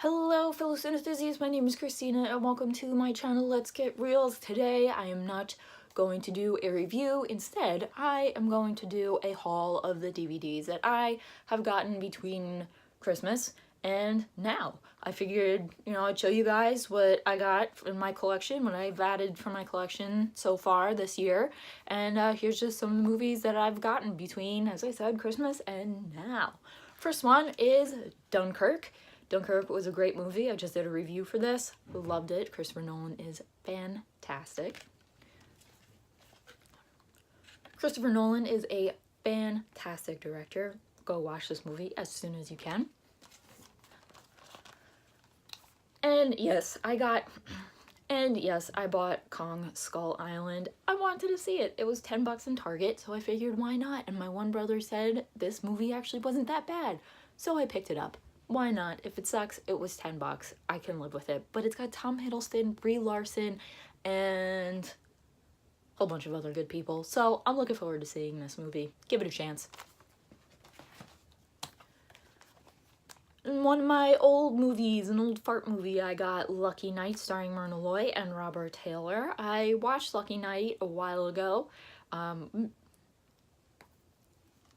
Hello fellow synesthesies, my name is Christina and welcome to my channel Let's Get Reels. Today I am not going to do a review, instead I am going to do a haul of the DVDs that I have gotten between Christmas and now. I figured, I'd show you guys what I got in my collection, what I've added from my collection so far this year, and here's just some of the movies that I've gotten between, as I said, Christmas and now. First one is Dunkirk. Dunkirk was a great movie. I just did a review for this. Loved it. Christopher Nolan is fantastic. Christopher Nolan is a fantastic director. Go watch this movie as soon as you can. And yes, I bought Kong Skull Island. I wanted to see it. It was 10 bucks in Target, so I figured why not? And my one brother said this movie actually wasn't that bad. So I picked it up. Why not? If it sucks, it was 10 bucks. I can live with it. But it's got Tom Hiddleston, Brie Larson, and a whole bunch of other good people. So I'm looking forward to seeing this movie. Give it a chance. In one of my old movies, an old fart movie, I got Lucky Night starring Myrna Loy and Robert Taylor. I watched Lucky Night a while ago.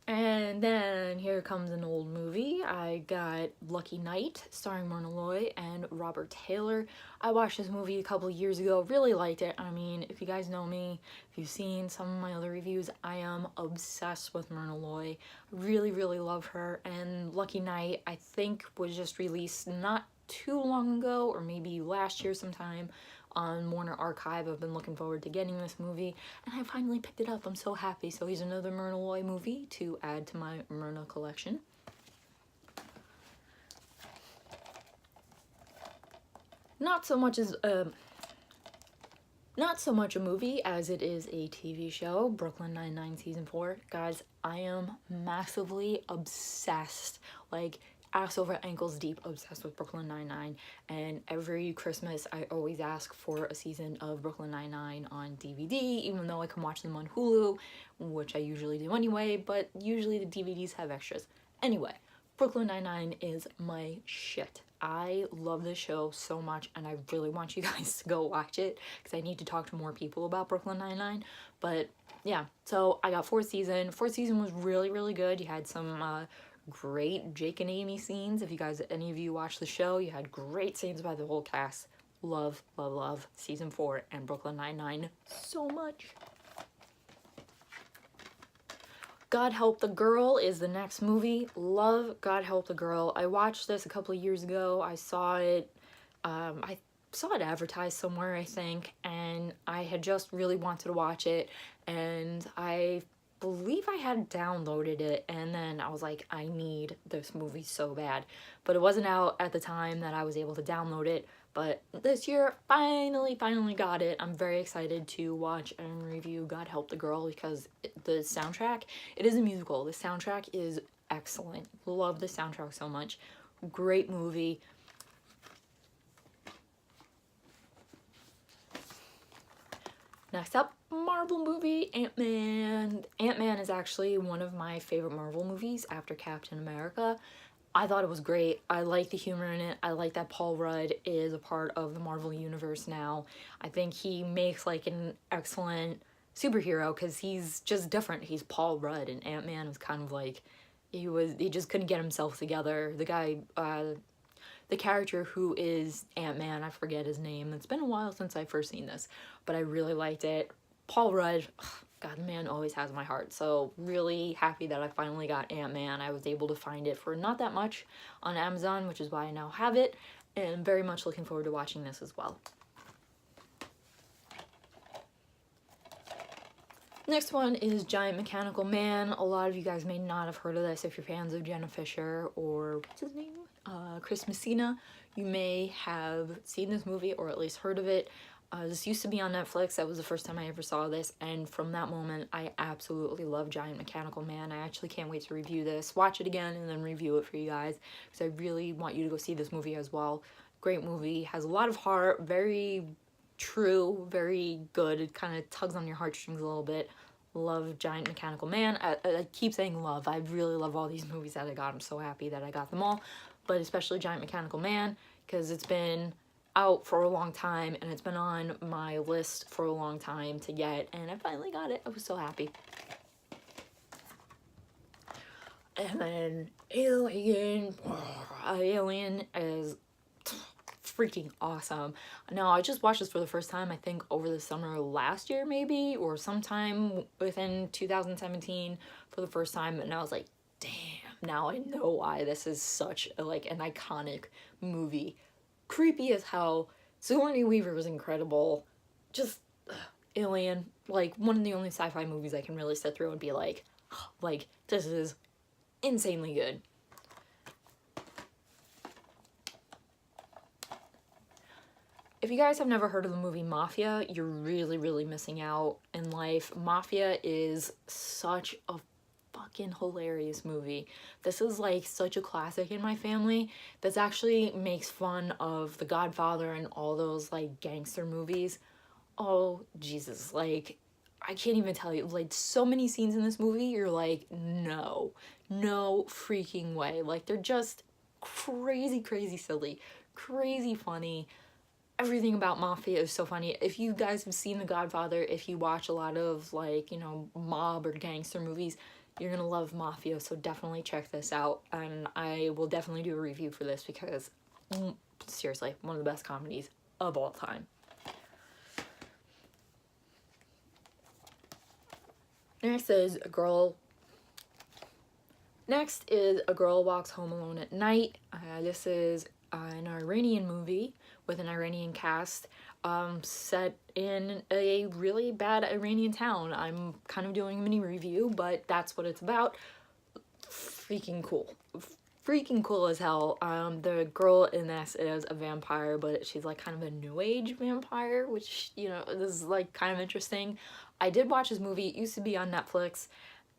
And then here comes an old movie. I got Lucky Night starring Myrna Loy and Robert Taylor. I watched this movie a couple years ago, really liked it. I mean, if you guys know me, if you've seen some of my other reviews, I am obsessed with Myrna Loy. Really, really love her. And Lucky Night, I think, was just released not too long ago, or maybe last year sometime, on Warner Archive. I've been looking forward to getting this movie, and I finally picked it up. I'm so happy. So here's another Myrna Loy movie to add to my Myrna collection. Not so much a movie as it is a TV show, Brooklyn Nine-Nine Season 4. Guys, I am massively obsessed, like ass over ankles deep obsessed with Brooklyn Nine-Nine, and every Christmas I always ask for a season of Brooklyn Nine-Nine on DVD, even though I can watch them on Hulu, which I usually do anyway, but usually the DVDs have extras. Anyway, Brooklyn Nine-Nine is my shit. I love this show so much, and I really want you guys to go watch it because I need to talk to more people about Brooklyn Nine-Nine. But yeah, so I got fourth season. Fourth season was really, really good. You had some great Jake and Amy scenes. If you guys, any of you watched the show, you had great scenes by the whole cast. Love, love, love season 4 and Brooklyn Nine-Nine so much. God Help the Girl is the next movie. Love God Help the Girl. I watched this a couple of years ago. I saw it advertised somewhere, I think, and I had just really wanted to watch it, and I believe I had downloaded it, and then I was like, I need this movie so bad. But it wasn't out at the time that I was able to download it, but this year, finally got it. I'm very excited to watch and review God Help the Girl because the soundtrack, it is a musical. The soundtrack is excellent. Love the soundtrack so much. Great movie. Next up, Marvel movie, Ant-Man. Ant-Man is actually one of my favorite Marvel movies after Captain America. I thought it was great. I like the humor in it. I like that Paul Rudd is a part of the Marvel Universe now. I think he makes like an excellent superhero because he's just different. He's Paul Rudd, and Ant-Man was kind of like, he just couldn't get himself together. The guy, the character who is Ant-Man, I forget his name. It's been a while since I first seen this, but I really liked it. Paul Rudd, God, the man always has my heart. So really happy that I finally got Ant-Man. I was able to find it for not that much on Amazon, which is why I now have it, and very much looking forward to watching this as well. Next one is Giant Mechanical Man. A lot of you guys may not have heard of this if you're fans of Jenna Fischer or what's his name? Chris Messina. You may have seen this movie or at least heard of it. This used to be on Netflix. That was the first time I ever saw this, and from that moment I absolutely love Giant Mechanical Man. I actually can't wait to review this, watch it again, and then review it for you guys because I really want you to go see this movie as well. Great movie, has a lot of heart, very true, very good. It kind of tugs on your heartstrings a little bit. Love Giant Mechanical Man. I keep saying love. I really love all these movies that I got. I'm so happy that I got them all, but especially Giant Mechanical Man. because it's been out for a long time and it's been on my list for a long time to get, and I finally got it. I was so happy. And then Alien. Alien is freaking awesome. Now, I just watched this for the first time, I think over the summer last year maybe, or sometime within 2017 for the first time, and I was like, damn, now I know why this is such a, like, an iconic movie. Creepy as hell. Sigourney Weaver was incredible. Just Alien, like one of the only sci-fi movies I can really sit through and be like, this is insanely good. If you guys have never heard of the movie Mafia, you're really, really missing out in life. Mafia is such a fucking hilarious movie. This is like such a classic in my family. This actually makes fun of The Godfather and all those like gangster movies. Oh, Jesus, like, I can't even tell you, like, so many scenes in this movie, you're like, no freaking way. Like, they're just crazy, crazy silly, crazy funny. Everything about Mafia is so funny. If you guys have seen The Godfather, if you watch a lot of, like, you know, mob or gangster movies, you're gonna love Mafia, so definitely check this out. And I will definitely do a review for this because, seriously, one of the best comedies of all time. Next is A Girl Walks Home Alone at Night. This is an Iranian movie with an Iranian cast, set in a really bad Iranian town. I'm kind of doing a mini review, but that's what it's about. Freaking cool. Freaking cool as hell. The girl in this is a vampire, but she's like kind of a new age vampire, which, you know, this is like kind of interesting. I did watch this movie. It used to be on Netflix,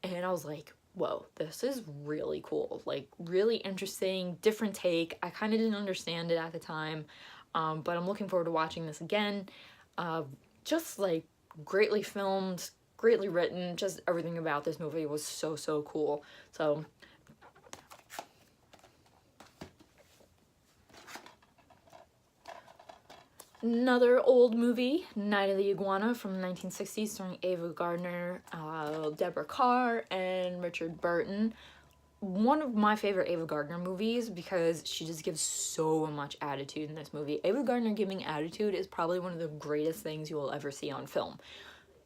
and I was like, whoa, this is really cool. Like, really interesting, different take. I kind of didn't understand it at the time, but I'm looking forward to watching this again. Just like greatly filmed, greatly written, just everything about this movie was so, so cool. So another old movie, Night of the Iguana from the 1960s, starring Ava Gardner, Deborah Kerr, and Richard Burton. One of my favorite Ava Gardner movies because she just gives so much attitude in this movie. Ava Gardner giving attitude is probably one of the greatest things you will ever see on film.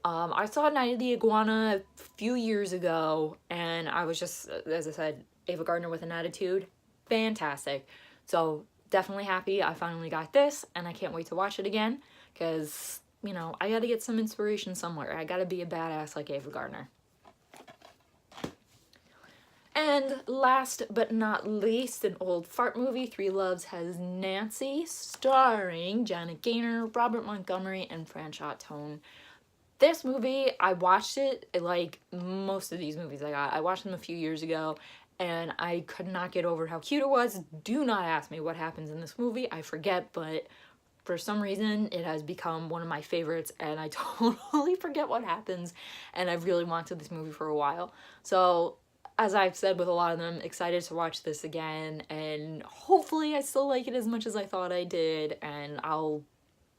I saw Night of the Iguana a few years ago, and I was just, as I said, Ava Gardner with an attitude, fantastic. So definitely happy I finally got this, and I can't wait to watch it again, because, you know, I gotta get some inspiration somewhere. I gotta be a badass like Ava Gardner. And last but not least, an old fart movie, Three Loves Has Nancy, starring Janet Gaynor, Robert Montgomery, and Franchot Tone. This movie, I watched it, like most of these movies I watched them a few years ago, and I could not get over how cute it was. Do not ask me what happens in this movie, I forget, but for some reason it has become one of my favorites, and I totally forget what happens, and I've really wanted this movie for a while. So, as I've said with a lot of them, excited to watch this again, and hopefully I still like it as much as I thought I did, and I'll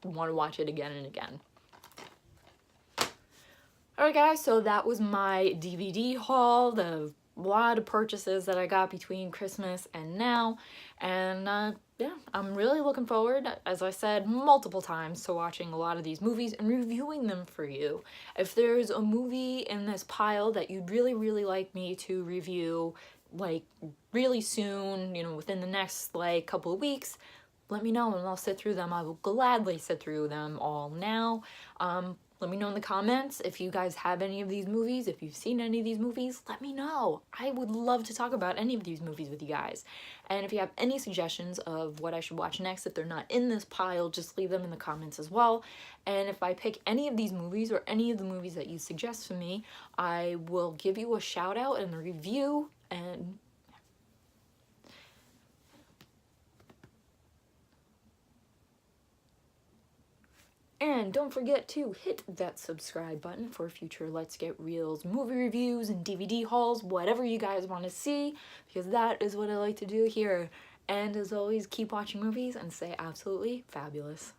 want to watch it again and again. Alright guys, so that was my DVD haul, the lot of purchases that I got between Christmas and now, and yeah, I'm really looking forward, as I said multiple times, to watching a lot of these movies and reviewing them for you. If there's a movie in this pile that you'd really, really like me to review, like, really soon, you know, within the next, like, couple of weeks, let me know and I'll sit through them. I will gladly sit through them all now. Let me know in the comments if you guys have any of these movies, if you've seen any of these movies, let me know. I would love to talk about any of these movies with you guys. And if you have any suggestions of what I should watch next, if they're not in this pile, just leave them in the comments as well. And if I pick any of these movies or any of the movies that you suggest for me, I will give you a shout out and a review. And don't forget to hit that subscribe button for future Let's Get Reels movie reviews and DVD hauls, whatever you guys want to see, because that is what I like to do here. And as always, keep watching movies and stay absolutely fabulous.